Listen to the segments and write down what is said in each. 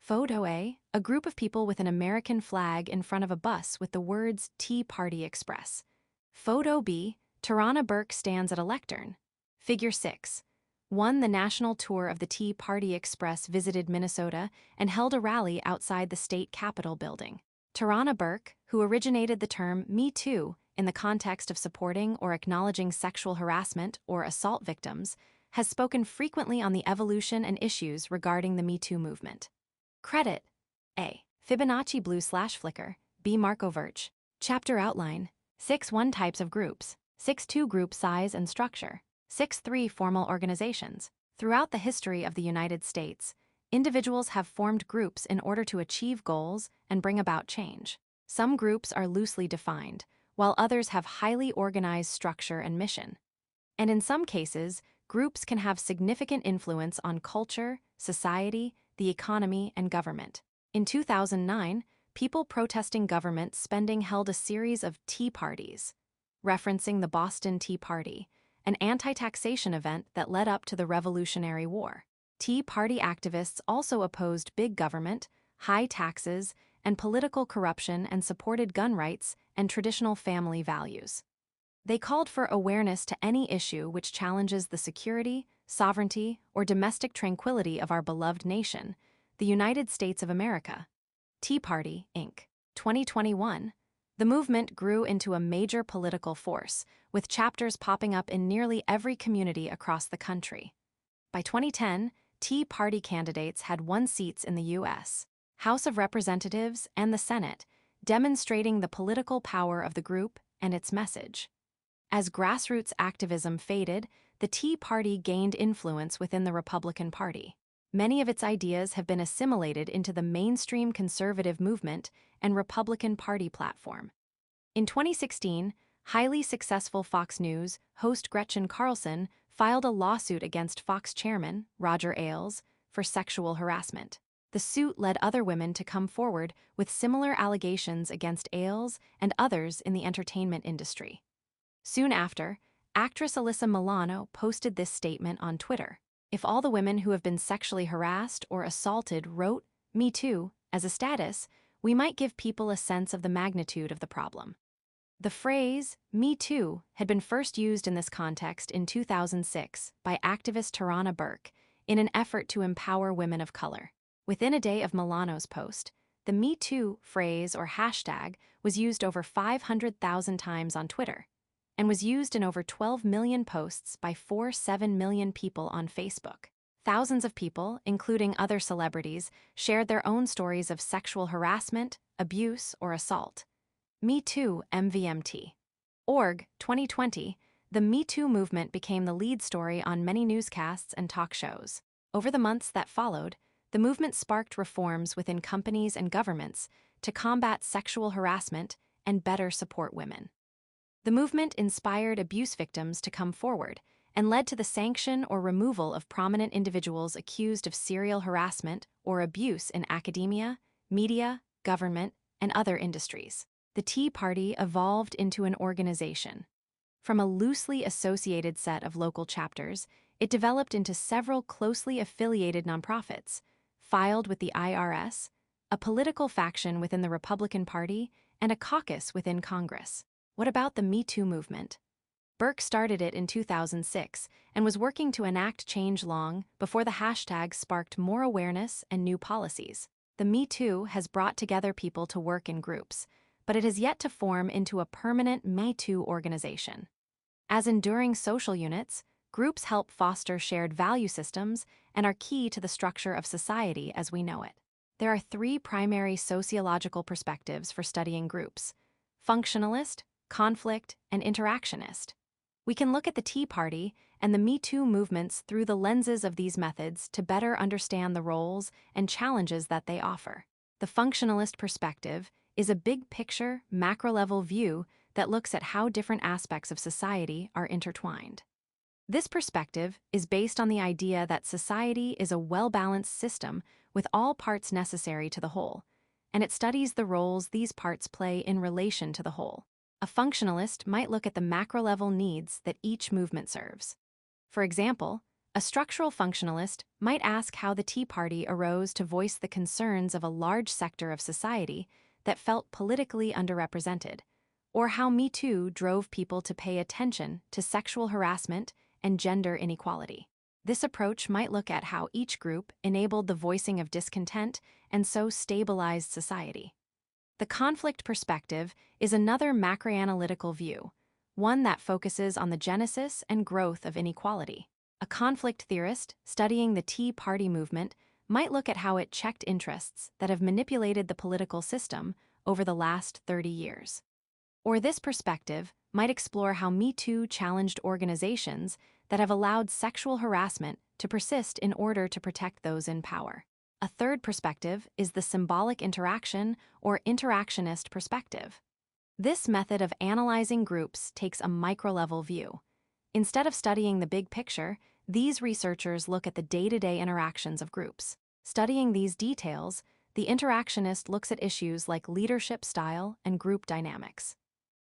Photo A, a group of people with an American flag in front of a bus with the words Tea Party Express. Photo B, Tarana Burke stands at a lectern. Figure 6. 1. The national tour of the Tea Party Express visited Minnesota and held a rally outside the state capitol building. Tarana Burke, who originated the term Me Too in the context of supporting or acknowledging sexual harassment or assault victims, has spoken frequently on the evolution and issues regarding the Me Too movement. Credit: A. Fibonacci Blue/Flickr, B. Marco Verch. Chapter outline: 6.1 Types of groups, 6.2 Group size and structure, 6.3 Formal organizations. Throughout the history of the United States, individuals have formed groups in order to achieve goals and bring about change. Some groups are loosely defined, while others have highly organized structure and mission. And in some cases, groups can have significant influence on culture, society, the economy, and government. In 2009, people protesting government spending held a series of tea parties, referencing the Boston Tea Party, an anti-taxation event that led up to the Revolutionary War. Tea Party activists also opposed big government, high taxes, and political corruption and supported gun rights and traditional family values. They called for awareness to any issue which challenges the security, sovereignty, or domestic tranquility of our beloved nation, the United States of America. Tea Party, Inc. 2021. The movement grew into a major political force, with chapters popping up in nearly every community across the country. By 2010, Tea Party candidates had won seats in the U.S. House of Representatives and the Senate, demonstrating the political power of the group and its message. As grassroots activism faded, the Tea Party gained influence within the Republican Party. Many of its ideas have been assimilated into the mainstream conservative movement and Republican Party platform. In 2016, highly successful Fox News host Gretchen Carlson filed a lawsuit against Fox chairman, Roger Ailes, for sexual harassment. The suit led other women to come forward with similar allegations against Ailes and others in the entertainment industry. Soon after, actress Alyssa Milano posted this statement on Twitter. If all the women who have been sexually harassed or assaulted wrote "Me Too" as a status, we might give people a sense of the magnitude of the problem. The phrase "Me Too" had been first used in this context in 2006 by activist Tarana Burke in an effort to empower women of color. Within a day of Milano's post, the Me Too phrase or hashtag was used over 500,000 times on Twitter, and was used in over 12 million posts by 4.7 million people on Facebook. Thousands of people, including other celebrities, shared their own stories of sexual harassment, abuse, or assault. Me Too MVMT. Org, 2020, the Me Too movement became the lead story on many newscasts and talk shows. Over the months that followed, the movement sparked reforms within companies and governments to combat sexual harassment and better support women. The movement inspired abuse victims to come forward and led to the sanction or removal of prominent individuals accused of serial harassment or abuse in academia, media, government, and other industries. The Tea Party evolved into an organization. From a loosely associated set of local chapters, it developed into several closely affiliated nonprofits, filed with the IRS, a political faction within the Republican Party, and a caucus within Congress. What about the Me Too movement? Burke started it in 2006 and was working to enact change long before the hashtag sparked more awareness and new policies. The Me Too has brought together people to work in groups, but it has yet to form into a permanent Me Too organization. As enduring social units, groups help foster shared value systems and are key to the structure of society as we know it. There are three primary sociological perspectives for studying groups: functionalist, conflict, and interactionist. We can look at the Tea Party and the Me Too movements through the lenses of these methods to better understand the roles and challenges that they offer. The functionalist perspective is a big-picture, macro-level view that looks at how different aspects of society are intertwined. This perspective is based on the idea that society is a well-balanced system with all parts necessary to the whole, and it studies the roles these parts play in relation to the whole. A functionalist might look at the macro-level needs that each movement serves. For example, A structural functionalist might ask how the Tea Party arose to voice the concerns of a large sector of society that felt politically underrepresented, or how Me Too drove people to pay attention to sexual harassment and gender inequality. This approach might look at how each group enabled the voicing of discontent and so stabilized society. The conflict perspective is another macroanalytical view, one that focuses on the genesis and growth of inequality. A conflict theorist studying the Tea Party movement might look at how it checked interests that have manipulated the political system over the last 30 years. Or this perspective might explore how Me Too challenged organizations that have allowed sexual harassment to persist in order to protect those in power. A third perspective is the symbolic interaction or interactionist perspective. This method of analyzing groups takes a micro-level view. Instead of studying the big picture, these researchers look at the day-to-day interactions of groups. Studying these details, the interactionist looks at issues like leadership style and group dynamics.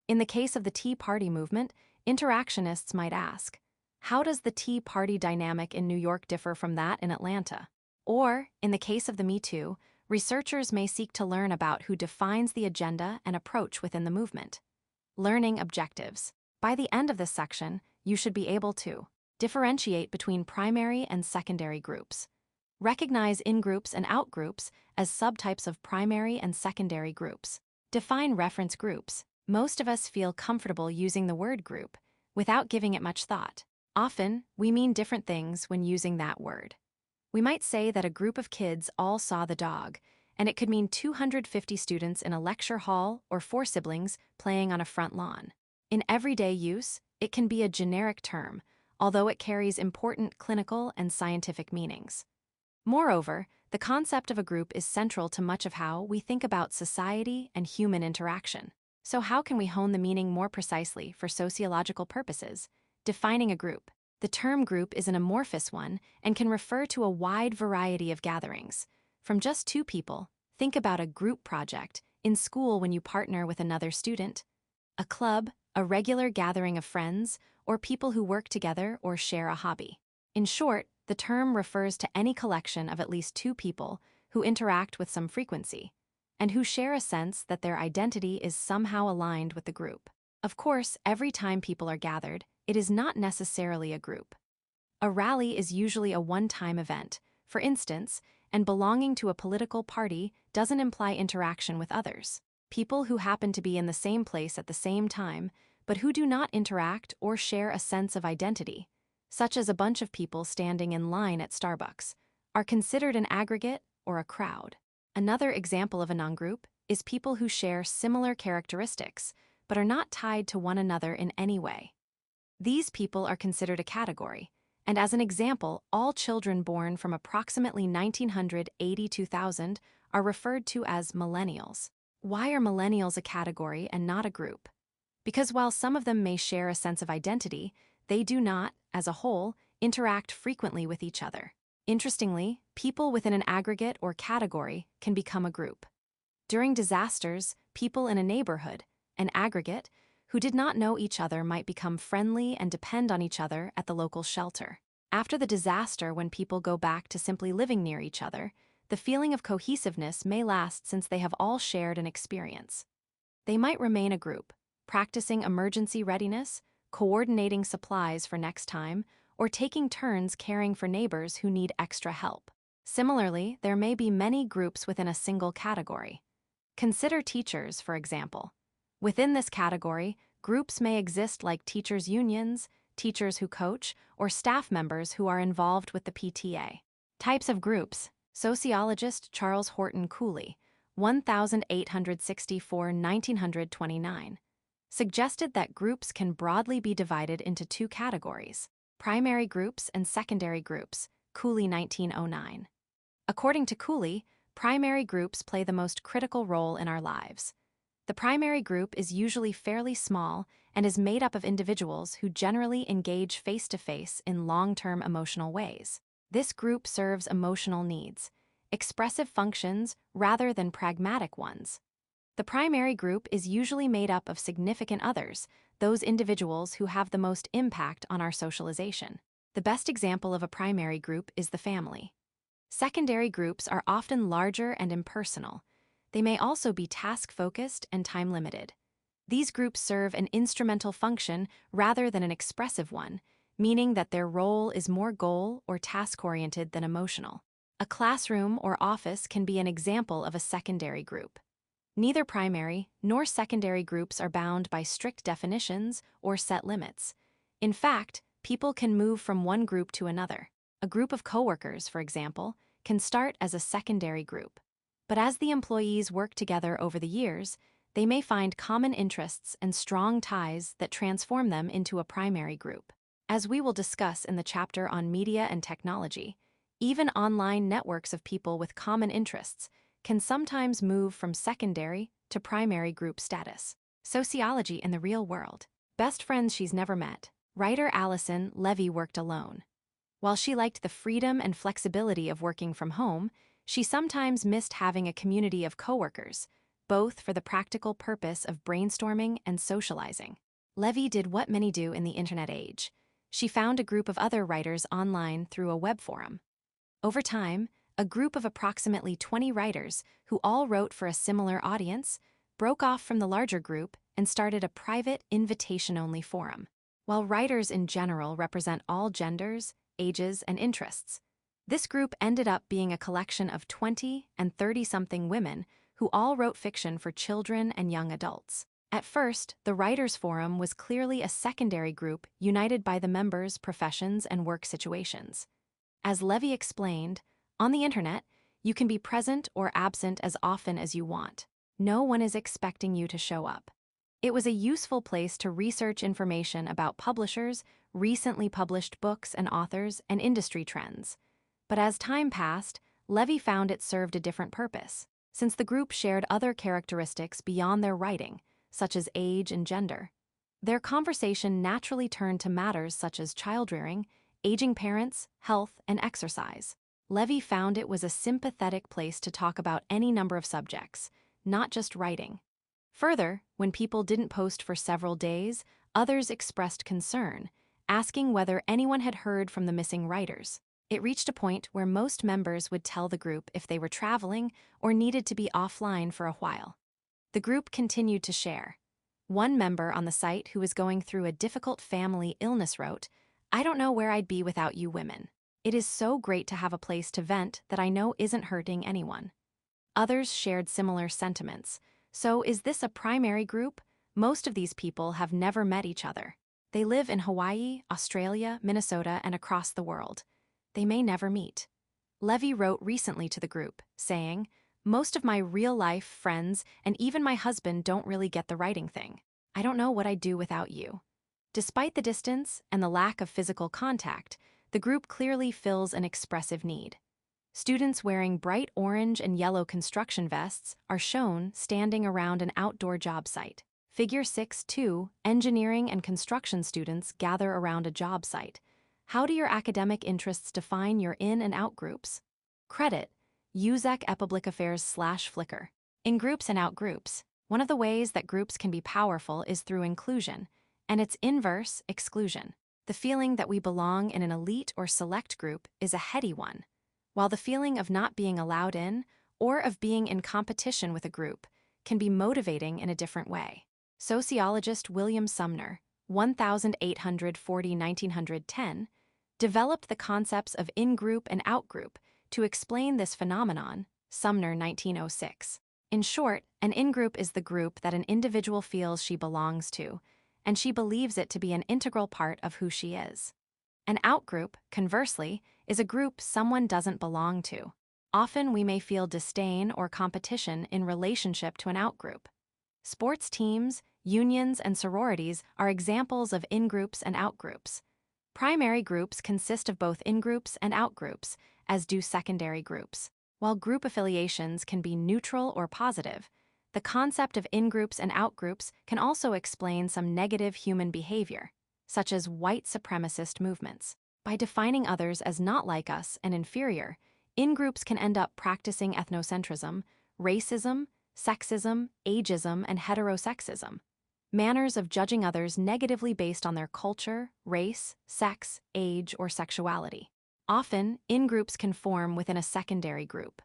In the case of the Tea Party movement, interactionists might ask, how does the Tea Party dynamic in New York differ from that in Atlanta? Or, in the case of the Me Too, researchers may seek to learn about who defines the agenda and approach within the movement. Learning objectives. By the end of this section, you should be able to differentiate between primary and secondary groups. Recognize in-groups and out-groups as subtypes of primary and secondary groups. Define reference groups. Most of us feel comfortable using the word group without giving it much thought. Often, we mean different things when using that word. We might say that a group of kids all saw the dog, and it could mean 250 students in a lecture hall or 4 siblings playing on a front lawn. In everyday use, it can be a generic term, although it carries important clinical and scientific meanings. Moreover, the concept of a group is central to much of how we think about society and human interaction. So how can we hone the meaning more precisely for sociological purposes? Defining a group. The term group is an amorphous one and can refer to a wide variety of gatherings. From just 2 people, think about a group project in school when you partner with another student, a club, a regular gathering of friends, or people who work together or share a hobby. In short, the term refers to any collection of at least 2 people who interact with some frequency, and who share a sense that their identity is somehow aligned with the group. Of course, every time people are gathered, it is not necessarily a group. A rally is usually a one-time event, for instance, and belonging to a political party doesn't imply interaction with others. People who happen to be in the same place at the same time, but who do not interact or share a sense of identity, such as a bunch of people standing in line at Starbucks, are considered an aggregate or a crowd. Another example of a non-group is people who share similar characteristics, but are not tied to one another in any way. These people are considered a category, and as an example, all children born from approximately 1980 to 2000 are referred to as millennials. Why are millennials a category and not a group? Because while some of them may share a sense of identity, they do not, as a whole, interact frequently with each other. Interestingly, people within an aggregate or category can become a group. During disasters, people in a neighborhood, an aggregate, who did not know each other might become friendly and depend on each other at the local shelter. After the disaster, when people go back to simply living near each other, the feeling of cohesiveness may last since they have all shared an experience. They might remain a group, practicing emergency readiness, coordinating supplies for next time, or taking turns caring for neighbors who need extra help. Similarly, there may be many groups within a single category. Consider teachers, for example. Within this category, groups may exist like teachers' unions, teachers who coach, or staff members who are involved with the PTA. Types of groups. Sociologist Charles Horton Cooley, 1864–1929, suggested that groups can broadly be divided into 2 categories: primary groups and secondary groups, Cooley 1909. According to Cooley, primary groups play the most critical role in our lives. The primary group is usually fairly small and is made up of individuals who generally engage face-to-face in long-term emotional ways. This group serves emotional needs, expressive functions rather than pragmatic ones. The primary group is usually made up of significant others, those individuals who have the most impact on our socialization. The best example of a primary group is the family. Secondary groups are often larger and impersonal. They may also be task-focused and time-limited. These groups serve an instrumental function rather than an expressive one, meaning that their role is more goal- or task-oriented than emotional. A classroom or office can be an example of a secondary group. Neither primary nor secondary groups are bound by strict definitions or set limits. In fact, people can move from one group to another. A group of coworkers, for example, can start as a secondary group. But as the employees work together over the years, they may find common interests and strong ties that transform them into a primary group. As we will discuss in the chapter on media and technology, even online networks of people with common interests can sometimes move from secondary to primary group status. Sociology in the real world. Best friends she's never met. Writer Allison Levy worked alone. While she liked the freedom and flexibility of working from home, she sometimes missed having a community of coworkers, both for the practical purpose of brainstorming and socializing. Levy did what many do in the internet age. She found a group of other writers online through a web forum. Over time, a group of approximately 20 writers who all wrote for a similar audience broke off from the larger group and started a private, invitation-only forum. While writers in general represent all genders, ages, and interests, this group ended up being a collection of 20 and 30-something women who all wrote fiction for children and young adults. At first, the Writers' Forum was clearly a secondary group united by the members' professions and work situations. As Levy explained, on the internet, you can be present or absent as often as you want. No one is expecting you to show up. It was a useful place to research information about publishers, recently published books and authors, and industry trends. But as time passed, Levy found it served a different purpose, since the group shared other characteristics beyond their writing, such as age and gender. Their conversation naturally turned to matters such as child-rearing, aging parents, health, and exercise. Levy found it was a sympathetic place to talk about any number of subjects, not just writing. Further, when people didn't post for several days, others expressed concern, asking whether anyone had heard from the missing writers. It reached a point where most members would tell the group if they were traveling or needed to be offline for a while. The group continued to share. One member on the site who was going through a difficult family illness wrote, "I don't know where I'd be without you women. It is so great to have a place to vent that I know isn't hurting anyone." Others shared similar sentiments. So is this a primary group? Most of these people have never met each other. They live in Hawaii, Australia, Minnesota, and across the world. They may never meet. Levy wrote recently to the group, saying, "Most of my real-life friends and even my husband don't really get the writing thing. I don't know what I'd do without you." Despite the distance and the lack of physical contact, the group clearly fills an expressive need. Students wearing bright orange and yellow construction vests are shown standing around an outdoor job site. Figure 6.2, engineering and construction students gather around a job site. How do your academic interests define your in- and out groups? Credit, UZEC Epublic Affairs/Flickr. In groups and out groups, one of the ways that groups can be powerful is through inclusion, and its inverse, exclusion. The feeling that we belong in an elite or select group is a heady one, while the feeling of not being allowed in or of being in competition with a group can be motivating in a different way. Sociologist William Sumner, 1840–1910, developed the concepts of in-group and out-group to explain this phenomenon, Sumner 1906. In short, an in-group is the group that an individual feels she belongs to, and she believes it to be an integral part of who she is. An out-group, conversely, is a group someone doesn't belong to. Often we may feel disdain or competition in relationship to an out-group. Sports teams, unions, and sororities are examples of in-groups and out-groups. Primary groups consist of both in-groups and out-groups, as do secondary groups. While group affiliations can be neutral or positive, the concept of in-groups and out-groups can also explain some negative human behavior, such as white supremacist movements. By defining others as not like us and inferior, in-groups can end up practicing ethnocentrism, racism, sexism, ageism, and heterosexism. manners of judging others negatively based on their culture, race, sex, age, or sexuality. Often, in-groups can form within a secondary group.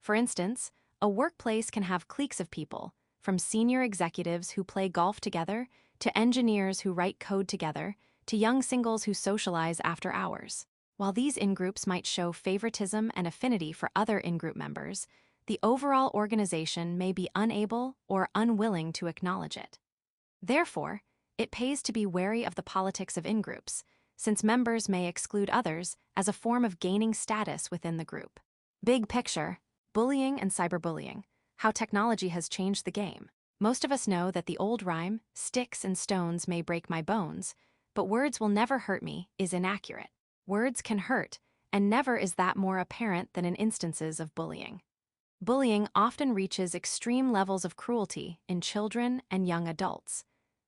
For instance, a workplace can have cliques of people, from senior executives who play golf together, to engineers who write code together, to young singles who socialize after hours. While these in-groups might show favoritism and affinity for other in-group members, the overall organization may be unable or unwilling to acknowledge it. Therefore, it pays to be wary of the politics of in-groups, since members may exclude others as a form of gaining status within the group. Big picture: bullying and cyberbullying, how technology has changed the game. Most of us know that the old rhyme, "Sticks and stones may break my bones, but words will never hurt me," is inaccurate. Words can hurt, and never is that more apparent than in instances of bullying. Bullying often reaches extreme levels of cruelty in children and young adults.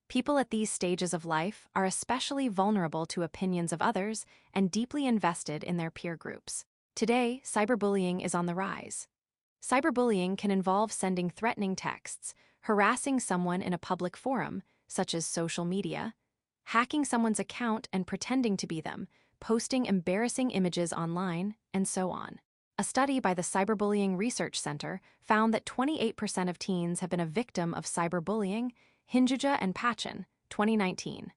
People at these stages of life are especially vulnerable to opinions of others and deeply invested in their peer groups. Today, cyberbullying is on the rise. Cyberbullying can involve sending threatening texts, harassing someone in a public forum, such as social media, hacking someone's account and pretending to be them, posting embarrassing images online, and so on. A study by the Cyberbullying Research Center found that 28% of teens have been a victim of cyberbullying, Hinjuja and Pachin, 2019.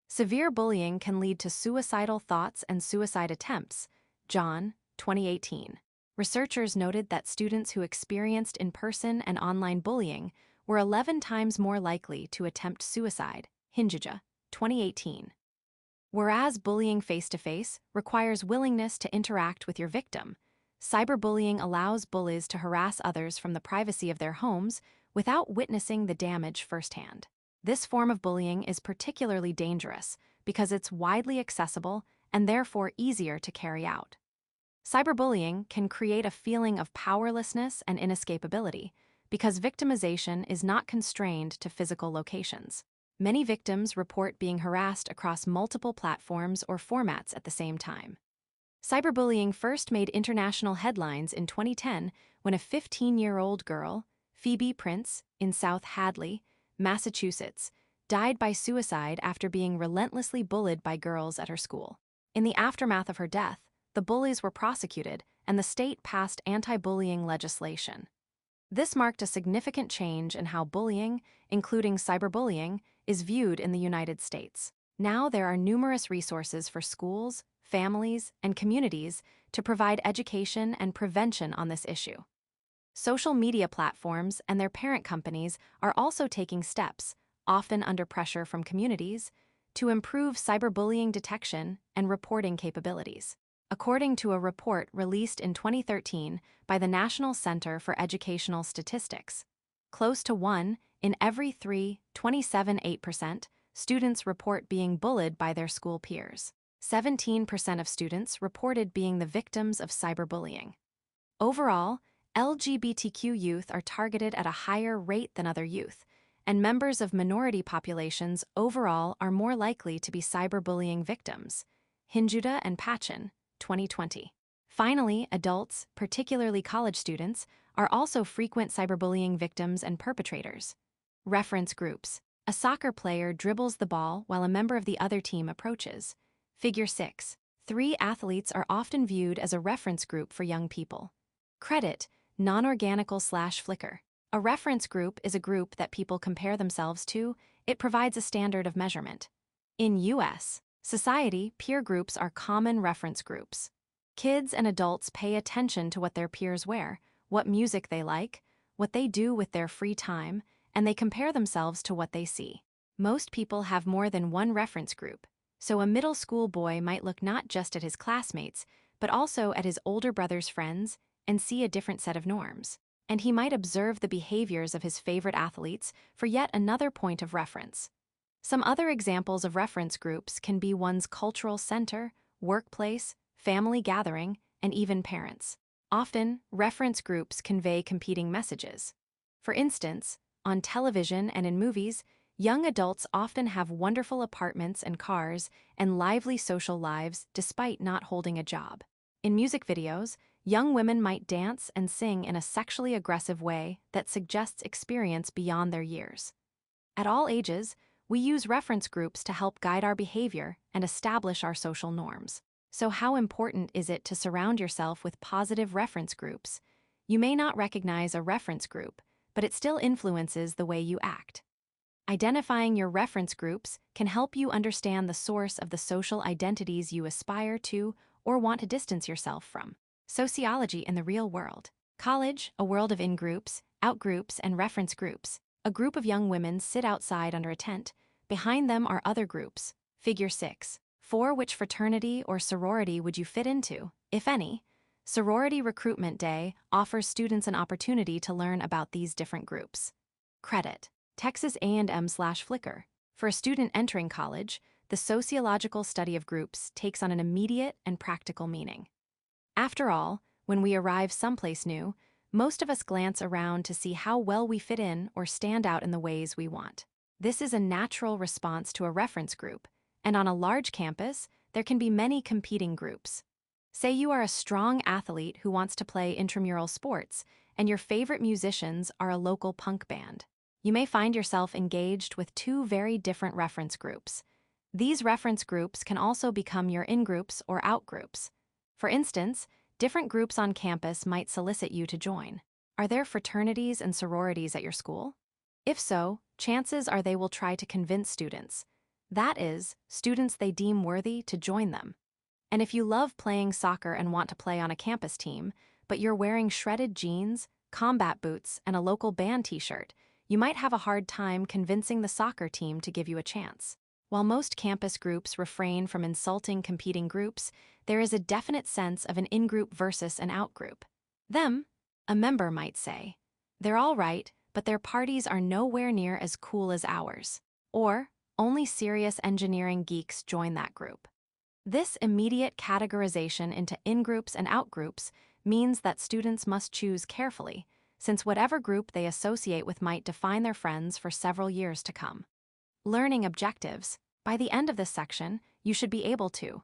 Severe bullying can lead to suicidal thoughts and suicide attempts, John, 2018. Researchers noted that students who experienced in-person and online bullying were 11 times more likely to attempt suicide, Hinjuja, 2018. Whereas bullying face-to-face requires willingness to interact with your victim, cyberbullying allows bullies to harass others from the privacy of their homes without witnessing the damage firsthand. This form of bullying is particularly dangerous because it's widely accessible and therefore easier to carry out. Cyberbullying can create a feeling of powerlessness and inescapability because victimization is not constrained to physical locations. Many victims report being harassed across multiple platforms or formats at the same time. Cyberbullying first made international headlines in 2010 when a 15-year-old girl, Phoebe Prince, in South Hadley, Massachusetts, died by suicide after being relentlessly bullied by girls at her school. In the aftermath of her death, the bullies were prosecuted and the state passed anti-bullying legislation. This marked a significant change in how bullying, including cyberbullying, is viewed in the United States. Now there are numerous resources for schools, families, and communities to provide education and prevention on this issue. Social media platforms and their parent companies are also taking steps, often under pressure from communities, to improve cyberbullying detection and reporting capabilities. According to a report released in 2013 by the National Center for Educational Statistics, close to 1 in every 3, 27.8%, students report being bullied by their school peers. 17% of students reported being the victims of cyberbullying. Overall, LGBTQ youth are targeted at a higher rate than other youth, and members of minority populations overall are more likely to be cyberbullying victims. Hinjuda and Pachin, 2020. Finally, adults, particularly college students, are also frequent cyberbullying victims and perpetrators. Reference groups. A soccer player dribbles the ball while a member of the other team approaches. Figure 6. 3 athletes are often viewed as a reference group for young people. Credit, non-organical/flicker. A reference group is a group that people compare themselves to. It provides a standard of measurement. In U.S. society, peer groups are common reference groups. Kids and adults pay attention to what their peers wear, what music they like, what they do with their free time, and they compare themselves to what they see. Most people have more than one reference group, so a middle school boy might look not just at his classmates, but also at his older brother's friends and see a different set of norms. And he might observe the behaviors of his favorite athletes for yet another point of reference. Some other examples of reference groups can be one's cultural center, workplace, family gathering, and even parents. Often, reference groups convey competing messages. For instance, on television and in movies, young adults often have wonderful apartments and cars and lively social lives despite not holding a job. In music videos, young women might dance and sing in a sexually aggressive way that suggests experience beyond their years. At all ages, we use reference groups to help guide our behavior and establish our social norms. So, how important is it to surround yourself with positive reference groups? You may not recognize a reference group, but it still influences the way you act. Identifying your reference groups can help you understand the source of the social identities you aspire to or want to distance yourself from. Sociology in the real world. College, a world of in-groups, out-groups, and reference groups. A group of young women sit outside under a tent. Behind them are other groups. Figure 6. 4. Which fraternity or sorority would you fit into, if any? Sorority Recruitment Day offers students an opportunity to learn about these different groups. Credit. Texas A&M/Flickr. For a student entering college, the sociological study of groups takes on an immediate and practical meaning. After all, when we arrive someplace new, most of us glance around to see how well we fit in or stand out in the ways we want. This is a natural response to a reference group, and on a large campus, there can be many competing groups. Say you are a strong athlete who wants to play intramural sports, and your favorite musicians are a local punk band. You may find yourself engaged with two very different reference groups. These reference groups can also become your in-groups or out-groups. For instance, different groups on campus might solicit you to join. Are there fraternities and sororities at your school? If so, chances are they will try to convince students, that is, students they deem worthy, to join them. And if you love playing soccer and want to play on a campus team, but you're wearing shredded jeans, combat boots, and a local band t-shirt, you might have a hard time convincing the soccer team to give you a chance. While most campus groups refrain from insulting competing groups, there is a definite sense of an in-group versus an out-group. Them, a member might say, they're all right, but their parties are nowhere near as cool as ours. Or, only serious engineering geeks join that group. This immediate categorization into in-groups and out-groups means that students must choose carefully, since whatever group they associate with might define their friends for several years to come. Learning objectives. By the end of this section, you should be able to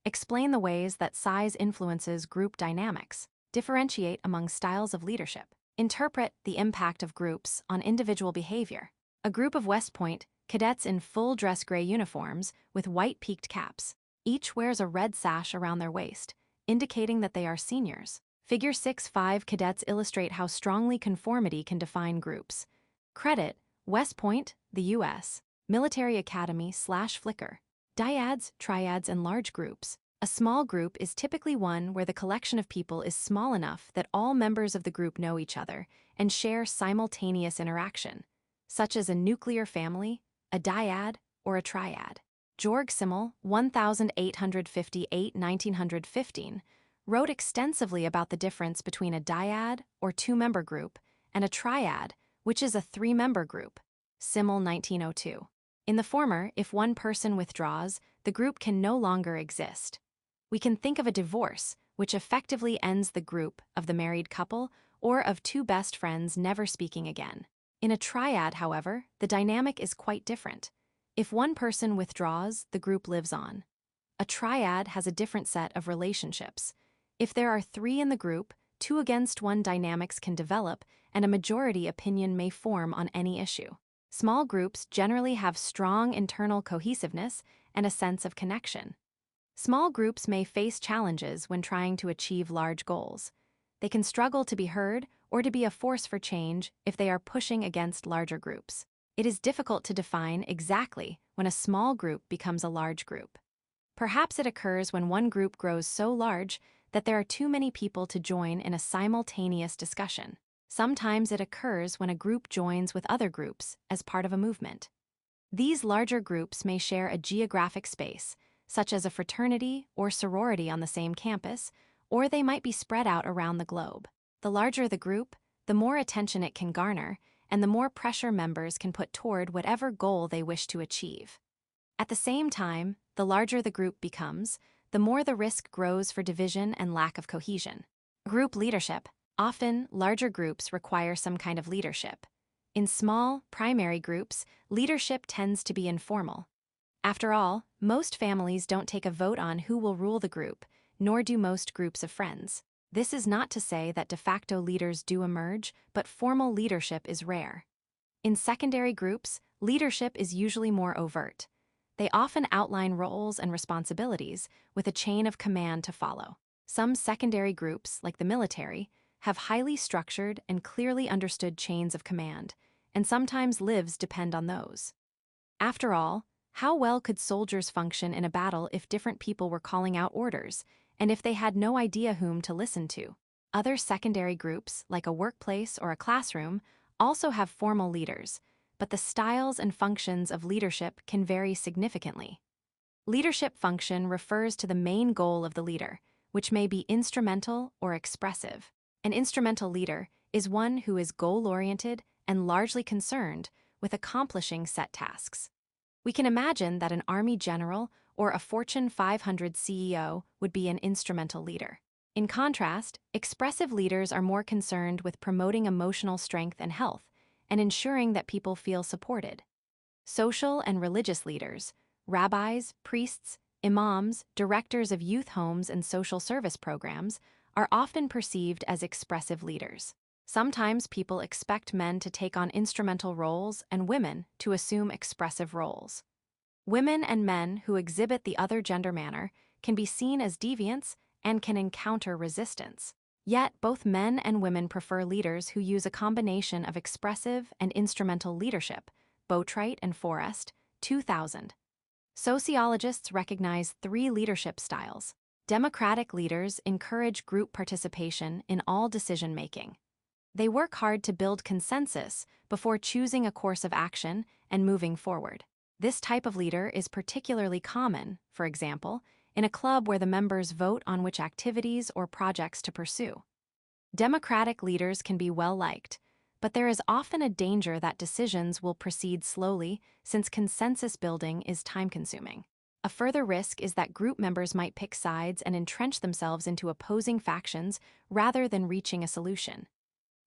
explain the ways that size influences group dynamics, differentiate among styles of leadership, interpret the impact of groups on individual behavior. A group of West Point cadets in full dress gray uniforms with white peaked caps. Each wears a red sash around their waist, indicating that they are seniors. Figure 6-5 cadets illustrate how strongly conformity can define groups. Credit, West Point, the U.S. Military Academy/Flickr. Dyads, triads, and large groups. A small group is typically one where the collection of people is small enough that all members of the group know each other and share simultaneous interaction, such as a nuclear family, a dyad, or a triad. Georg Simmel, 1858–1915, wrote extensively about the difference between a dyad, or two-member group, and a triad, which is a three-member group. Simmel, 1902. In the former, if one person withdraws, the group can no longer exist. We can think of a divorce, which effectively ends the group of the married couple or of two best friends never speaking again. In a triad, however, the dynamic is quite different. If one person withdraws, the group lives on. A triad has a different set of relationships. If there are three in the group, 2-against-1 dynamics can develop, and a majority opinion may form on any issue. Small groups generally have strong internal cohesiveness and a sense of connection. Small groups may face challenges when trying to achieve large goals. They can struggle to be heard or to be a force for change if they are pushing against larger groups. It is difficult to define exactly when a small group becomes a large group. Perhaps it occurs when one group grows so large that there are too many people to join in a simultaneous discussion. Sometimes it occurs when a group joins with other groups as part of a movement. These larger groups may share a geographic space, such as a fraternity or sorority on the same campus, or they might be spread out around the globe. The larger the group, the more attention it can garner, and the more pressure members can put toward whatever goal they wish to achieve. At the same time, the larger the group becomes, the more the risk grows for division and lack of cohesion. Group leadership. Often, larger groups require some kind of leadership. In small, primary groups, leadership tends to be informal. After all, most families don't take a vote on who will rule the group, nor do most groups of friends. This is not to say that de facto leaders do emerge, but formal leadership is rare. In secondary groups, leadership is usually more overt. They often outline roles and responsibilities with a chain of command to follow. Some secondary groups, like the military, have highly structured and clearly understood chains of command, and sometimes lives depend on those. After all, how well could soldiers function in a battle if different people were calling out orders, and if they had no idea whom to listen to? Other secondary groups, like a workplace or a classroom, also have formal leaders, but the styles and functions of leadership can vary significantly. Leadership function refers to the main goal of the leader, which may be instrumental or expressive. An instrumental leader is one who is goal-oriented and largely concerned with accomplishing set tasks. We can imagine that an Army general or a Fortune 500 CEO would be an instrumental leader. In contrast, expressive leaders are more concerned with promoting emotional strength and health and ensuring that people feel supported. Social and religious leaders, rabbis, priests, imams, directors of youth homes and social service programs, are often perceived as expressive leaders. Sometimes people expect men to take on instrumental roles and women to assume expressive roles. Women and men who exhibit the other gender manner can be seen as deviants and can encounter resistance. Yet, both men and women prefer leaders who use a combination of expressive and instrumental leadership. Boatwright and Forrest, 2000. Sociologists recognize 3 leadership styles. Democratic leaders encourage group participation in all decision-making. They work hard to build consensus before choosing a course of action and moving forward. This type of leader is particularly common, for example, in a club where the members vote on which activities or projects to pursue. Democratic leaders can be well-liked, but there is often a danger that decisions will proceed slowly since consensus building is time-consuming. A further risk is that group members might pick sides and entrench themselves into opposing factions rather than reaching a solution.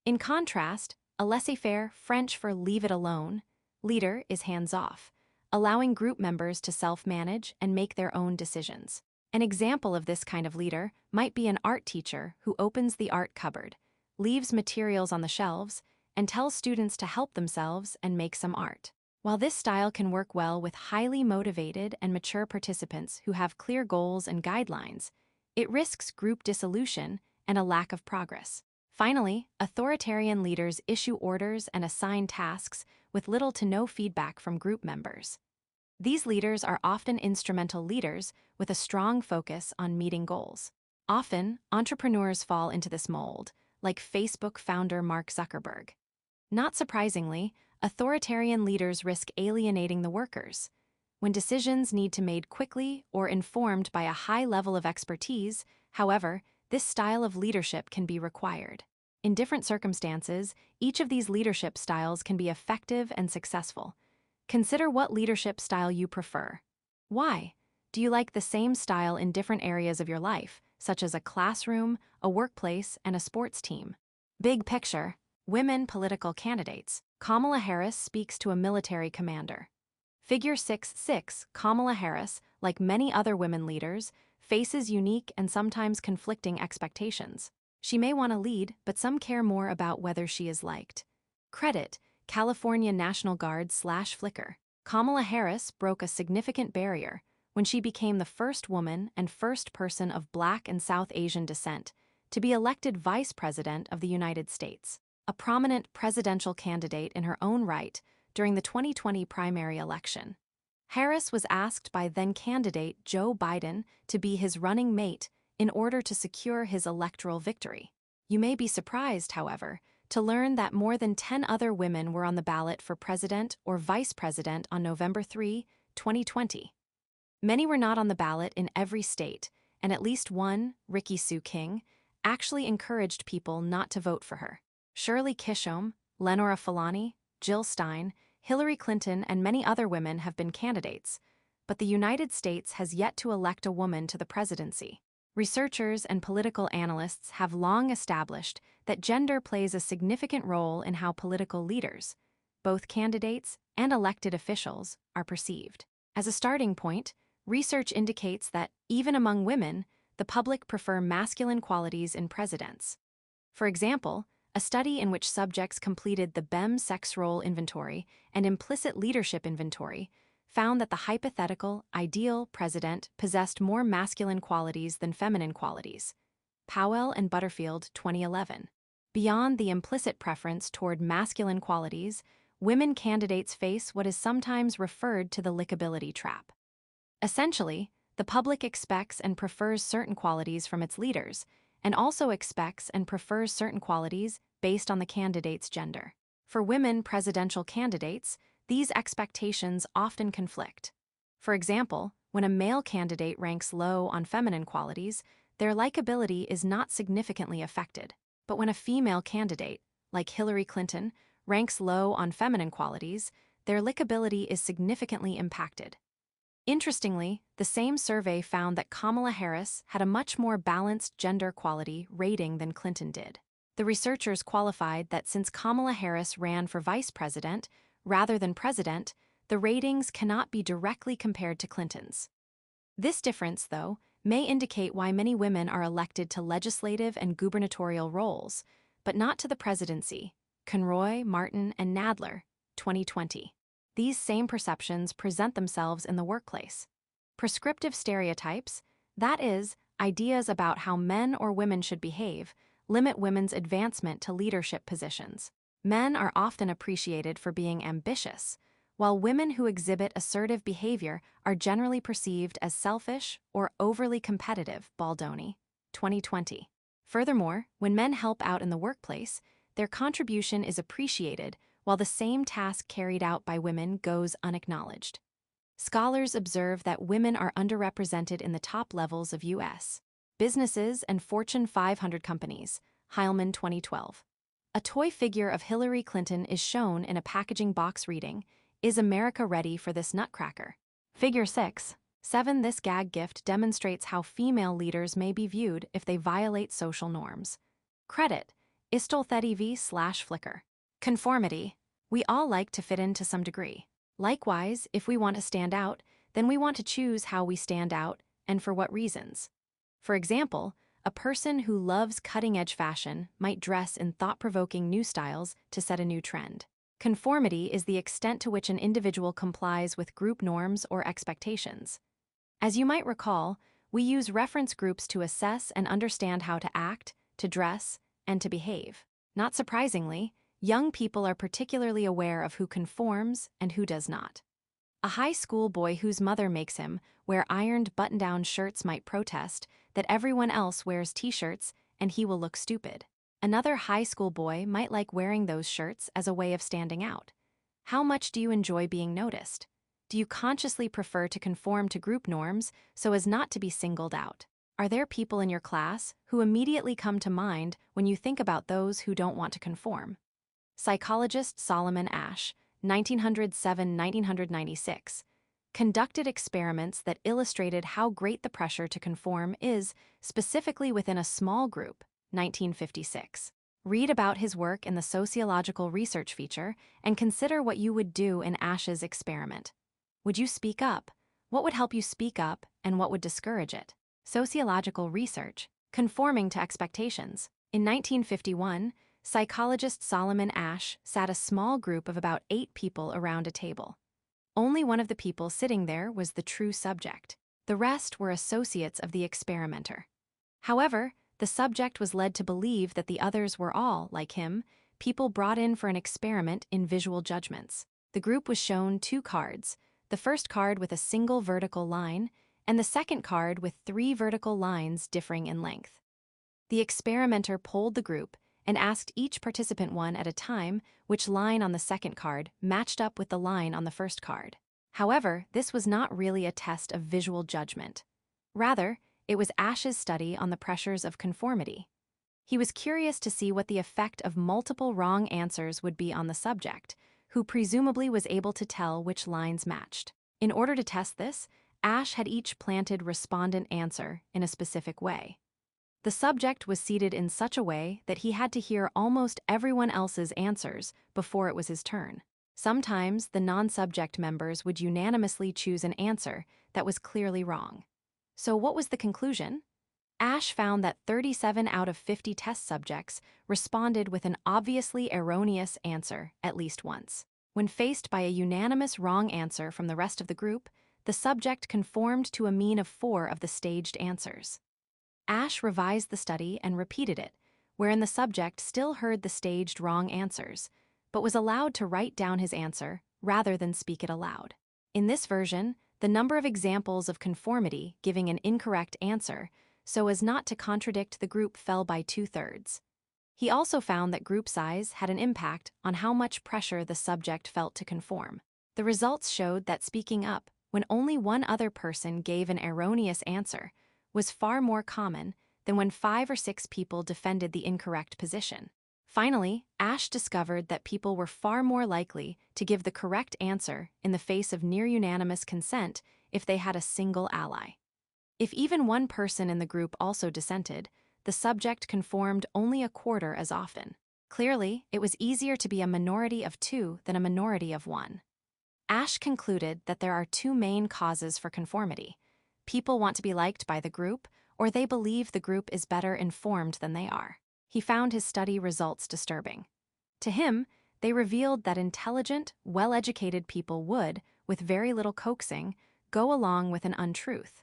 In contrast, a laissez-faire, French for leave it alone, leader is hands-off, allowing group members to self-manage and make their own decisions. An example of this kind of leader might be an art teacher who opens the art cupboard, leaves materials on the shelves, and tells students to help themselves and make some art. While this style can work well with highly motivated and mature participants who have clear goals and guidelines, it risks group dissolution and a lack of progress. Finally, authoritarian leaders issue orders and assign tasks with little to no feedback from group members. These leaders are often instrumental leaders with a strong focus on meeting goals. Often, entrepreneurs fall into this mold, like Facebook founder Mark Zuckerberg. Not surprisingly, authoritarian leaders risk alienating the workers. When decisions need to be made quickly or informed by a high level of expertise, however, this style of leadership can be required. In different circumstances, each of these leadership styles can be effective and successful. Consider what leadership style you prefer. Why? Do you like the same style in different areas of your life, such as a classroom, a workplace, and a sports team? Big picture, women political candidates. Kamala Harris speaks to a military commander. Figure 6.6, Kamala Harris, like many other women leaders, faces unique and sometimes conflicting expectations. She may want to lead, but some care more about whether she is liked. Credit, California National Guard/Flickr. Kamala Harris broke a significant barrier when she became the first woman and first person of Black and South Asian descent to be elected Vice President of the United States, a prominent presidential candidate in her own right during the 2020 primary election. Harris was asked by then-candidate Joe Biden to be his running mate in order to secure his electoral victory. You may be surprised, however, to learn that more than 10 other women were on the ballot for president or vice president on November 3, 2020. Many were not on the ballot in every state, and at least one, Ricky Sue King, actually encouraged people not to vote for her. Shirley Chisholm, Lenora Falani, Jill Stein, Hillary Clinton, and many other women have been candidates, but the United States has yet to elect a woman to the presidency. Researchers and political analysts have long established that gender plays a significant role in how political leaders, both candidates and elected officials, are perceived. As a starting point, research indicates that, even among women, the public prefer masculine qualities in presidents. For example, A study in which subjects completed the BEM sex role inventory and implicit leadership inventory found that the hypothetical, ideal president possessed more masculine qualities than feminine qualities. Powell and Butterfield, 2011. Beyond the implicit preference toward masculine qualities, women candidates face what is sometimes referred to the likability trap. Essentially, the public expects and prefers certain qualities from its leaders, and also expects and prefers certain qualities based on the candidate's gender. For women presidential candidates, these expectations often conflict. For example, when a male candidate ranks low on feminine qualities, their likability is not significantly affected. But when a female candidate, like Hillary Clinton, ranks low on feminine qualities, their likability is significantly impacted. Interestingly, the same survey found that Kamala Harris had a much more balanced gender equality rating than Clinton did. The researchers qualified that since Kamala Harris ran for vice president rather than president, the ratings cannot be directly compared to Clinton's. This difference, though, may indicate why many women are elected to legislative and gubernatorial roles, but not to the presidency. Conroy, Martin, and Nadler, 2020. These same perceptions present themselves in the workplace. Prescriptive stereotypes, that is, ideas about how men or women should behave, limit women's advancement to leadership positions. Men are often appreciated for being ambitious, while women who exhibit assertive behavior are generally perceived as selfish or overly competitive. Baldoni, 2020. Furthermore, when men help out in the workplace, their contribution is appreciated, while the same task carried out by women goes unacknowledged. Scholars observe that women are underrepresented in the top levels of U.S. businesses and Fortune 500 companies. Heilman, 2012. A toy figure of Hillary Clinton is shown in a packaging box reading, "Is America ready for this nutcracker?" Figure 6.7. This gag gift demonstrates how female leaders may be viewed if they violate social norms. Credit: Istolthetiv/Flickr. Conformity. We all like to fit in to some degree. Likewise, if we want to stand out, then we want to choose how we stand out and for what reasons. For example, a person who loves cutting-edge fashion might dress in thought-provoking new styles to set a new trend. Conformity is the extent to which an individual complies with group norms or expectations. As you might recall, we use reference groups to assess and understand how to act, to dress, and to behave. Not surprisingly, young people are particularly aware of who conforms and who does not. A high school boy whose mother makes him wear ironed button-down shirts might protest that everyone else wears t-shirts and he will look stupid. Another high school boy might like wearing those shirts as a way of standing out. How much do you enjoy being noticed? Do you consciously prefer to conform to group norms so as not to be singled out? Are there people in your class who immediately come to mind when you think about those who don't want to conform? Psychologist Solomon Asch, 1907–1996, conducted experiments that illustrated how great the pressure to conform is, specifically within a small group, 1956. Read about his work in the Sociological Research feature and consider what you would do in Asch's experiment. Would you speak up? What would help you speak up and what would discourage it? Sociological Research, Conforming to Expectations. In 1951, psychologist Solomon Asch sat a small group of about 8 people around a table. Only one of the people sitting there was the true subject. The rest were associates of the experimenter. However, the subject was led to believe that the others were all, like him, people brought in for an experiment in visual judgments. The group was shown 2 cards, the first card with a single vertical line, and the second card with 3 vertical lines differing in length. The experimenter polled the group and asked each participant one at a time which line on the second card matched up with the line on the first card. However, this was not really a test of visual judgment. Rather, it was Asch's study on the pressures of conformity. He was curious to see what the effect of multiple wrong answers would be on the subject, who presumably was able to tell which lines matched. In order to test this, Asch had each planted respondent answer in a specific way. The subject was seated in such a way that he had to hear almost everyone else's answers before it was his turn. Sometimes the non-subject members would unanimously choose an answer that was clearly wrong. So what was the conclusion? Ash found that 37 out of 50 test subjects responded with an obviously erroneous answer at least once. When faced by a unanimous wrong answer from the rest of the group, the subject conformed to a mean of 4 of the staged answers. Ash revised the study and repeated it, wherein the subject still heard the staged wrong answers, but was allowed to write down his answer rather than speak it aloud. In this version, the number of examples of conformity giving an incorrect answer so as not to contradict the group fell by 2/3. He also found that group size had an impact on how much pressure the subject felt to conform. The results showed that speaking up, when only one other person gave an erroneous answer, was far more common than when 5 or 6 people defended the incorrect position. Finally, Ash discovered that people were far more likely to give the correct answer in the face of near-unanimous consent if they had a single ally. If even one person in the group also dissented, the subject conformed only a quarter as often. Clearly, it was easier to be a minority of 2 than a minority of 1. Ash concluded that there are 2 main causes for conformity. People want to be liked by the group, or they believe the group is better informed than they are. He found his study results disturbing. To him, they revealed that intelligent, well-educated people would, with very little coaxing, go along with an untruth.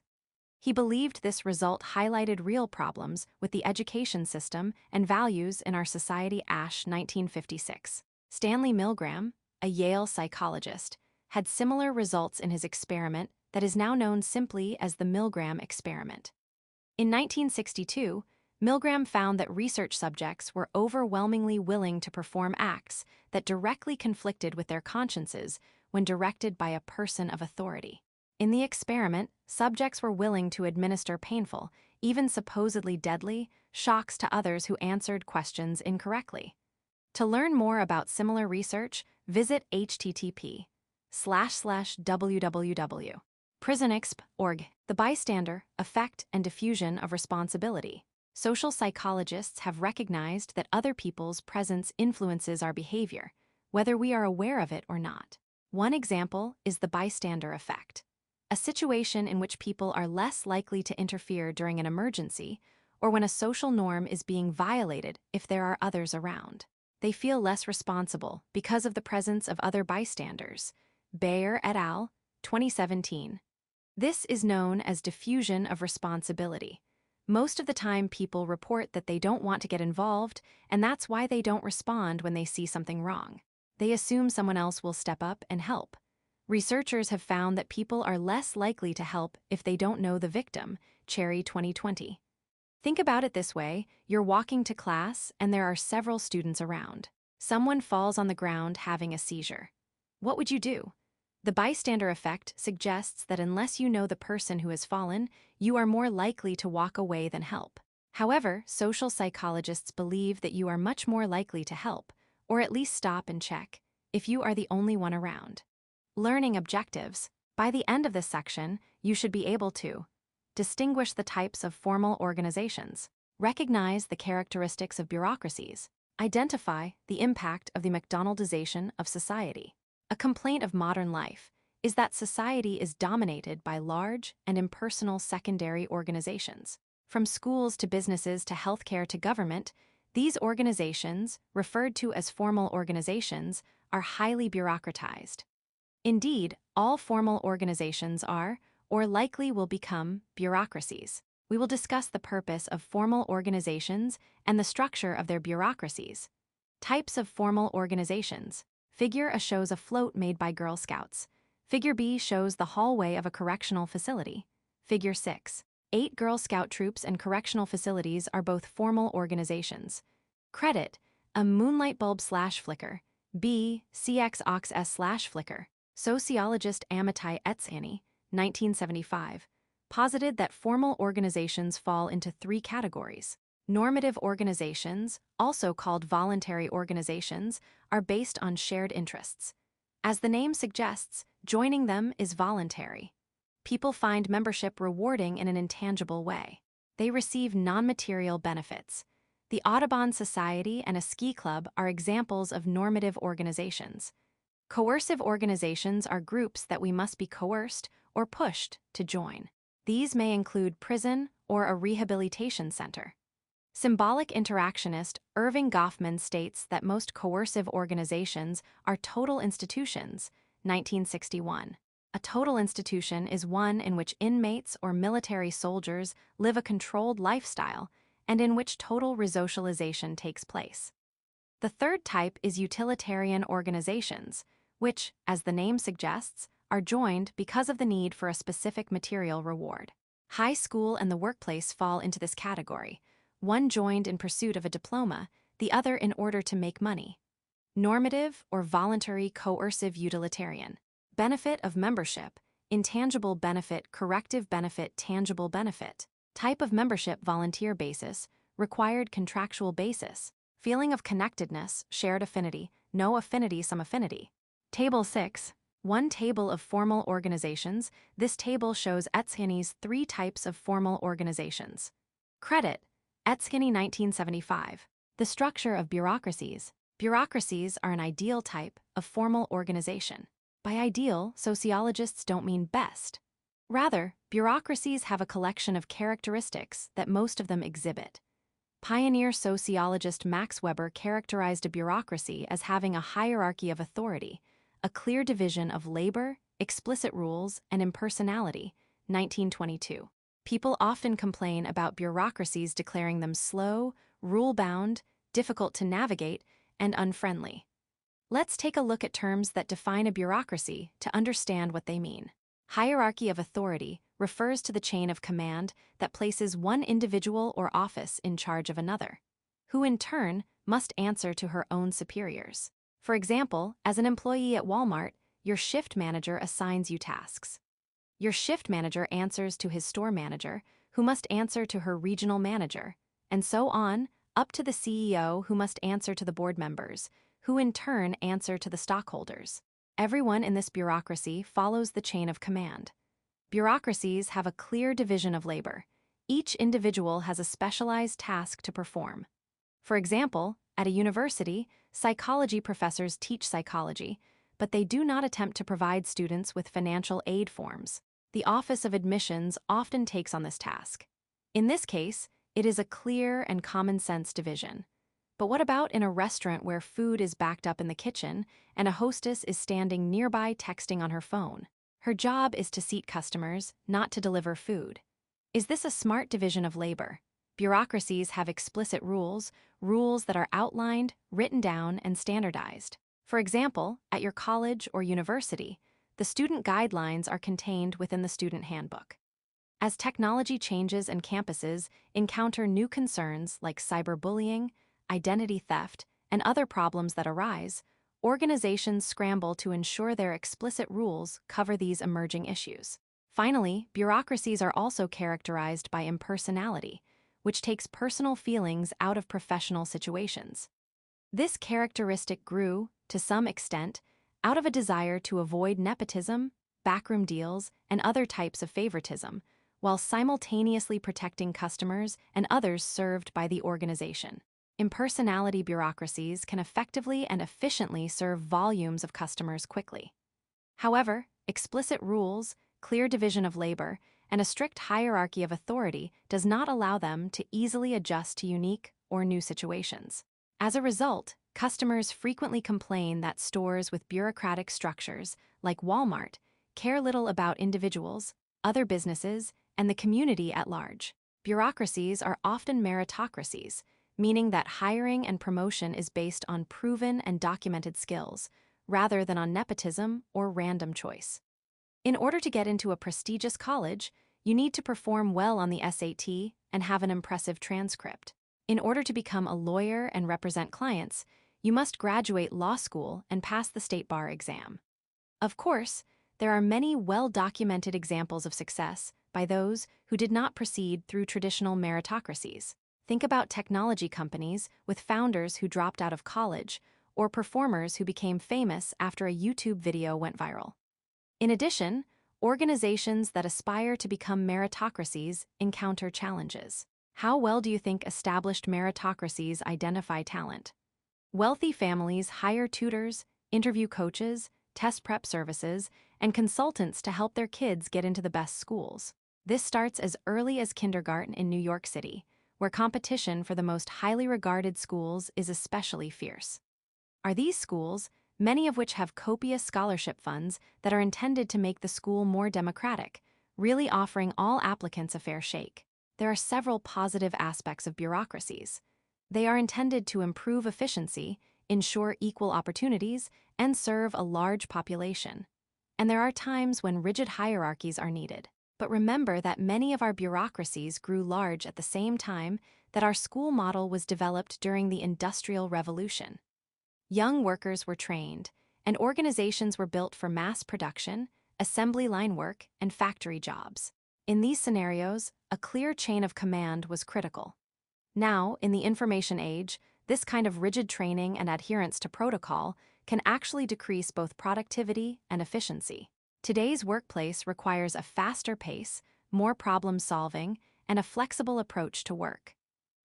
He believed this result highlighted real problems with the education system and values in our society. Ash, 1956. Stanley Milgram, a Yale psychologist, had similar results in his experiment that is now known simply as the Milgram experiment. In 1962, Milgram found that research subjects were overwhelmingly willing to perform acts that directly conflicted with their consciences when directed by a person of authority. In the experiment, subjects were willing to administer painful, even supposedly deadly, shocks to others who answered questions incorrectly. To learn more about similar research, visit http://www.prisonexp.org. The bystander, effect, and diffusion of responsibility. Social psychologists have recognized that other people's presence influences our behavior, whether we are aware of it or not. One example is the bystander effect, a situation in which people are less likely to interfere during an emergency or when a social norm is being violated if there are others around. They feel less responsible because of the presence of other bystanders. Bayer et al., 2017. This is known as diffusion of responsibility. Most of the time, people report that they don't want to get involved, and that's why they don't respond when they see something wrong. They assume someone else will step up and help. Researchers have found that people are less likely to help if they don't know the victim. Cherry, 2020. Think about it this way: you're walking to class and there are several students around. Someone falls on the ground having a seizure. What would you do? The bystander effect suggests that unless you know the person who has fallen, you are more likely to walk away than help. However, social psychologists believe that you are much more likely to help, or at least stop and check, if you are the only one around. Learning objectives. By the end of this section, you should be able to distinguish the types of formal organizations, recognize the characteristics of bureaucracies, identify the impact of the McDonaldization of society. A complaint of modern life is that society is dominated by large and impersonal secondary organizations. From schools to businesses to healthcare to government, these organizations, referred to as formal organizations, are highly bureaucratized. Indeed, all formal organizations are, or likely will become, bureaucracies. We will discuss the purpose of formal organizations and the structure of their bureaucracies. Types of formal organizations. Figure A shows a float made by Girl Scouts. Figure B shows the hallway of a correctional facility. Figure 6. 8 Girl Scout troops and correctional facilities are both formal organizations. Credit: a moonlight bulb/flicker. B. CX aux S/flicker. Sociologist Amitai Etsani, 1975, posited that formal organizations fall into 3 categories. Normative organizations, also called voluntary organizations, are based on shared interests. As the name suggests, joining them is voluntary. People find membership rewarding in an intangible way. They receive non-material benefits. The Audubon Society and a ski club are examples of normative organizations. Coercive organizations are groups that we must be coerced or pushed to join. These may include prison or a rehabilitation center. Symbolic interactionist Irving Goffman states that most coercive organizations are total institutions, 1961. A total institution is one in which inmates or military soldiers live a controlled lifestyle and in which total resocialization takes place. The third type is utilitarian organizations, which, as the name suggests, are joined because of the need for a specific material reward. High school and the workplace fall into this category, one joined in pursuit of a diploma, the other in order to make money. Normative or voluntary coercive utilitarian. Benefit of membership, intangible benefit, corrective benefit, tangible benefit. Type of membership, volunteer basis, required contractual basis. Feeling of connectedness, shared affinity, no affinity, some affinity. Table 6. One table of formal organizations. This table shows Etskini's 3 types of formal organizations. Credit. Etskini 1975. The structure of bureaucracies. Bureaucracies are an ideal type of formal organization. By ideal, sociologists don't mean best. Rather, bureaucracies have a collection of characteristics that most of them exhibit. Pioneer sociologist Max Weber characterized a bureaucracy as having a hierarchy of authority, a clear division of labor, explicit rules, and impersonality, 1922. People often complain about bureaucracies declaring them slow, rule-bound, difficult to navigate, and unfriendly. Let's take a look at terms that define a bureaucracy to understand what they mean. Hierarchy of authority refers to the chain of command that places one individual or office in charge of another, who in turn must answer to her own superiors. For example, as an employee at Walmart, your shift manager assigns you tasks. Your shift manager answers to his store manager, who must answer to her regional manager, and so on, up to the CEO, who must answer to the board members, who in turn answer to the stockholders. Everyone in this bureaucracy follows the chain of command. Bureaucracies have a clear division of labor. Each individual has a specialized task to perform. For example, at a university, psychology professors teach psychology, but they do not attempt to provide students with financial aid forms. The Office of Admissions often takes on this task. In this case, it is a clear and common-sense division. But what about in a restaurant where food is backed up in the kitchen and a hostess is standing nearby texting on her phone? Her job is to seat customers, not to deliver food. Is this a smart division of labor? Bureaucracies have explicit rules, rules that are outlined, written down, and standardized. For example, at your college or university, the student guidelines are contained within the student handbook. As technology changes and campuses encounter new concerns like cyberbullying, identity theft, and other problems that arise, organizations scramble to ensure their explicit rules cover these emerging issues. Finally, bureaucracies are also characterized by impersonality, which takes personal feelings out of professional situations. This characteristic grew, to some extent, out of a desire to avoid nepotism, backroom deals, and other types of favoritism, while simultaneously protecting customers and others served by the organization. Impersonality bureaucracies can effectively and efficiently serve volumes of customers quickly. However, explicit rules, clear division of labor, and a strict hierarchy of authority does not allow them to easily adjust to unique or new situations. As a result, customers frequently complain that stores with bureaucratic structures, like Walmart, care little about individuals, other businesses, and the community at large. Bureaucracies are often meritocracies, meaning that hiring and promotion is based on proven and documented skills, rather than on nepotism or random choice. In order to get into a prestigious college, you need to perform well on the SAT and have an impressive transcript. In order to become a lawyer and represent clients, you must graduate law school and pass the state bar exam. Of course, there are many well-documented examples of success by those who did not proceed through traditional meritocracies. Think about technology companies with founders who dropped out of college, or performers who became famous after a YouTube video went viral. In addition, organizations that aspire to become meritocracies encounter challenges. How well do you think established meritocracies identify talent? Wealthy families hire tutors, interview coaches, test prep services, and consultants to help their kids get into the best schools. This starts as early as kindergarten in New York City, where competition for the most highly regarded schools is especially fierce. Are these schools, many of which have copious scholarship funds that are intended to make the school more democratic, really offering all applicants a fair shake? There are several positive aspects of bureaucracies. They are intended to improve efficiency, ensure equal opportunities, and serve a large population. And there are times when rigid hierarchies are needed. But remember that many of our bureaucracies grew large at the same time that our school model was developed during the Industrial Revolution. Young workers were trained, and organizations were built for mass production, assembly line work, and factory jobs. In these scenarios, a clear chain of command was critical. Now, in the information age, this kind of rigid training and adherence to protocol can actually decrease both productivity and efficiency. Today's workplace requires a faster pace, more problem-solving, and a flexible approach to work.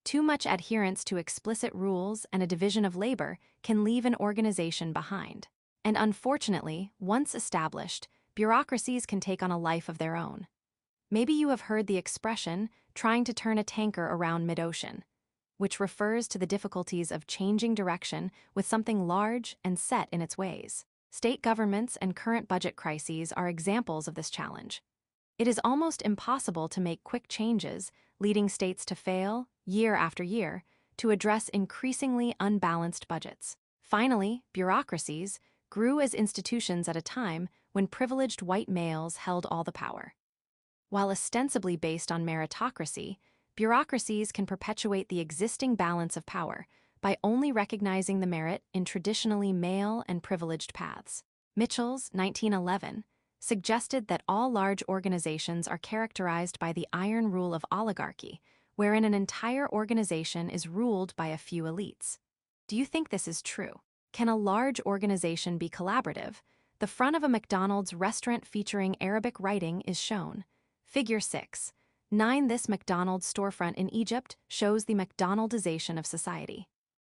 Too much adherence to explicit rules and a division of labor can leave an organization behind. And unfortunately, once established, bureaucracies can take on a life of their own. Maybe you have heard the expression, trying to turn a tanker around mid-ocean, which refers to the difficulties of changing direction with something large and set in its ways. State governments and current budget crises are examples of this challenge. It is almost impossible to make quick changes, leading states to fail, year after year, to address increasingly unbalanced budgets. Finally, bureaucracies grew as institutions at a time when privileged white males held all the power. While ostensibly based on meritocracy, bureaucracies can perpetuate the existing balance of power by only recognizing the merit in traditionally male and privileged paths. Mitchell's 1911 suggested that all large organizations are characterized by the iron rule of oligarchy, wherein an entire organization is ruled by a few elites. Do you think this is true? Can a large organization be collaborative? The front of a McDonald's restaurant featuring Arabic writing is shown. Figure 6. 9. This McDonald's storefront in Egypt shows the McDonaldization of society.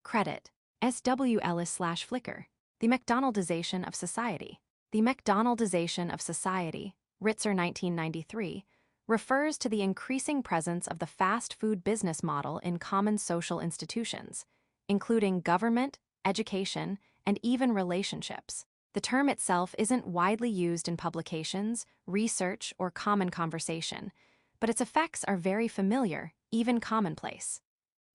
Credit. S.W. Ellis/Flickr. The McDonaldization of society. The McDonaldization of society, Ritzer 1993, refers to the increasing presence of the fast food business model in common social institutions, including government, education, and even relationships. The term itself isn't widely used in publications, research, or common conversation, but its effects are very familiar, even commonplace.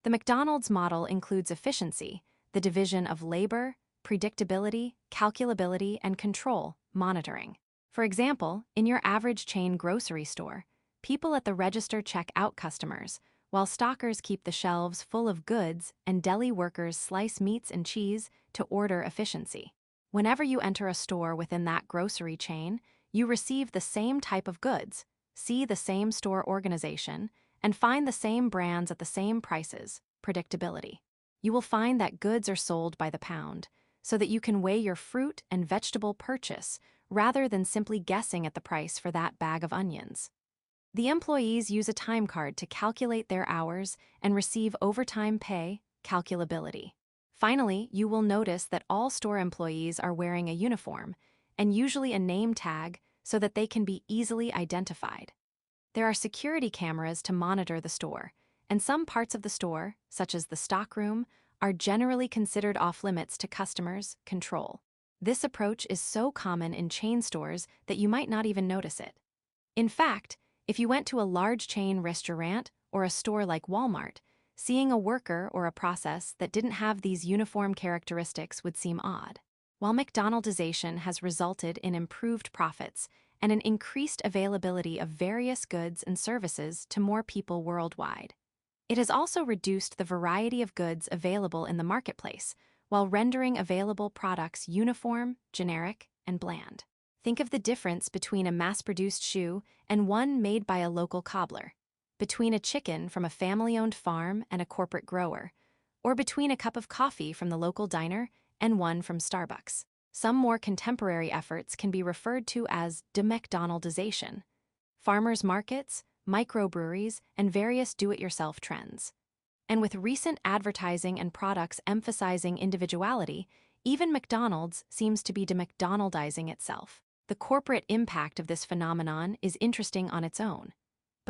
The McDonald's model includes efficiency, the division of labor, predictability, calculability, and control, monitoring. For example, in your average chain grocery store, people at the register check out customers, while stockers keep the shelves full of goods and deli workers slice meats and cheese to order efficiency. Whenever you enter a store within that grocery chain, you receive the same type of goods, see the same store organization, and find the same brands at the same prices, predictability. You will find that goods are sold by the pound, so that you can weigh your fruit and vegetable purchase rather than simply guessing at the price for that bag of onions. The employees use a time card to calculate their hours and receive overtime pay, calculability. Finally, you will notice that all store employees are wearing a uniform, and usually a name tag so that they can be easily identified. There are security cameras to monitor the store, and some parts of the store, such as the stockroom, are generally considered off-limits to customers' control. This approach is so common in chain stores that you might not even notice it. In fact, if you went to a large chain restaurant or a store like Walmart, seeing a worker or a process that didn't have these uniform characteristics would seem odd. While McDonaldization has resulted in improved profits and an increased availability of various goods and services to more people worldwide, it has also reduced the variety of goods available in the marketplace while rendering available products uniform, generic, and bland. Think of the difference between a mass-produced shoe and one made by a local cobbler, between a chicken from a family-owned farm and a corporate grower, or between a cup of coffee from the local diner and one from Starbucks. Some more contemporary efforts can be referred to as de-McDonaldization. Farmers markets, microbreweries, and various do-it-yourself trends. And with recent advertising and products emphasizing individuality, even McDonald's seems to be de-McDonaldizing itself. The corporate impact of this phenomenon is interesting on its own.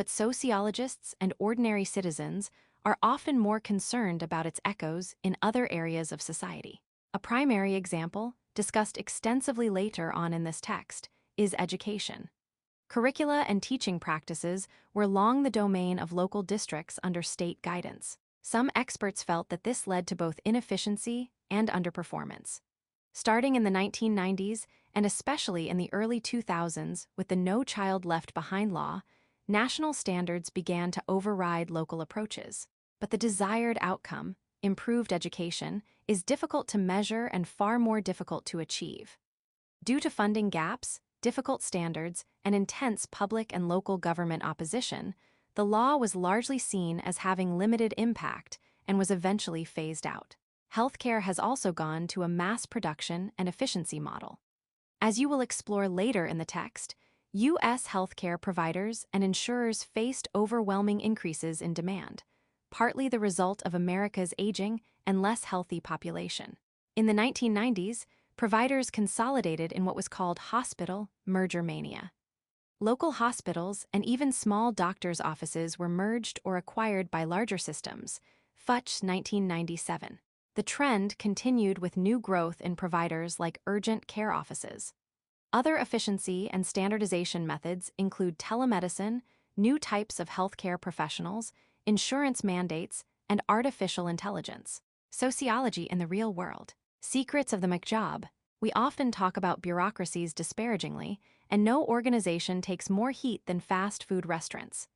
but sociologists and ordinary citizens are often more concerned about its echoes in other areas of society. A primary example, discussed extensively later on in this text, is education. Curricula and teaching practices were long the domain of local districts under state guidance. Some experts felt that this led to both inefficiency and underperformance. Starting in the 1990s, and especially in the early 2000s with the No Child Left Behind law, national standards began to override local approaches. But the desired outcome, improved education, is difficult to measure and far more difficult to achieve. Due to funding gaps, difficult standards, and intense public and local government opposition, the law was largely seen as having limited impact and was eventually phased out. Healthcare has also gone to a mass production and efficiency model. As you will explore later in the text, U.S. healthcare providers and insurers faced overwhelming increases in demand, partly the result of America's aging and less healthy population. In the 1990s, providers consolidated in what was called hospital merger mania. Local hospitals and even small doctors' offices were merged or acquired by larger systems, Fuchs 1997. The trend continued with new growth in providers like urgent care offices. Other efficiency and standardization methods include telemedicine, new types of healthcare professionals, insurance mandates, and artificial intelligence. Sociology in the real world. Secrets of the McJob. We often talk about bureaucracies disparagingly, and no organization takes more heat than fast food restaurants.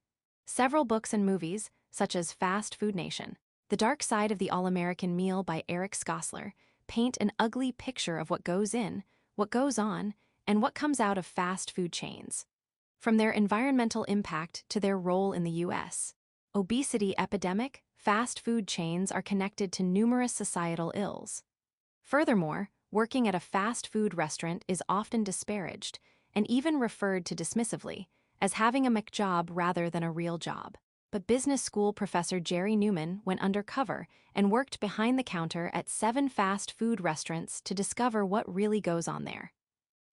Several books and movies, such as Fast Food Nation, The Dark Side of the All-American Meal by Eric Skossler, paint an ugly picture of what goes in, what goes on, and what comes out of fast food chains. From their environmental impact to their role in the U.S. obesity epidemic, fast food chains are connected to numerous societal ills. Furthermore, working at a fast food restaurant is often disparaged, and even referred to dismissively, as having a McJob rather than a real job. But business school professor Jerry Newman went undercover and worked behind the counter at 7 fast food restaurants to discover what really goes on there.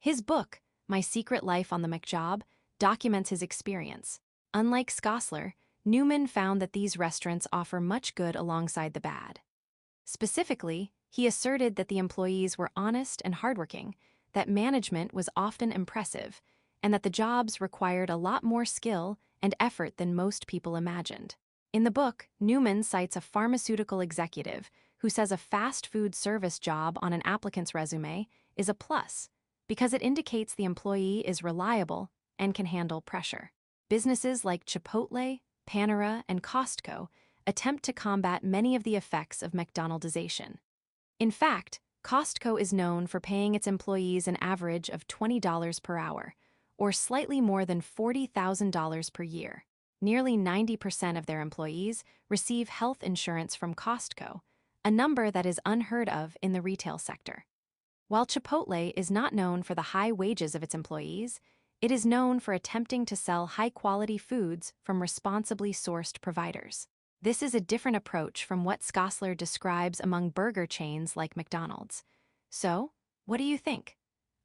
His book, My Secret Life on the McJob, documents his experience. Unlike Skossler, Newman found that these restaurants offer much good alongside the bad. Specifically, he asserted that the employees were honest and hardworking, that management was often impressive, and that the jobs required a lot more skill and effort than most people imagined. In the book, Newman cites a pharmaceutical executive who says a fast food service job on an applicant's resume is a plus because it indicates the employee is reliable and can handle pressure. Businesses like Chipotle, Panera, and Costco attempt to combat many of the effects of McDonaldization. In fact, Costco is known for paying its employees an average of $20 per hour, or slightly more than $40,000 per year. Nearly 90% of their employees receive health insurance from Costco, a number that is unheard of in the retail sector. While Chipotle is not known for the high wages of its employees, it is known for attempting to sell high-quality foods from responsibly sourced providers. This is a different approach from what Skossler describes among burger chains like McDonald's. So, what do you think?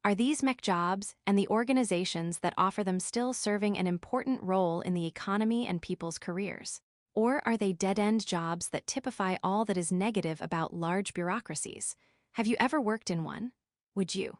Are these McJobs and the organizations that offer them still serving an important role in the economy and people's careers? Or are they dead-end jobs that typify all that is negative about large bureaucracies? Have you ever worked in one? Would you?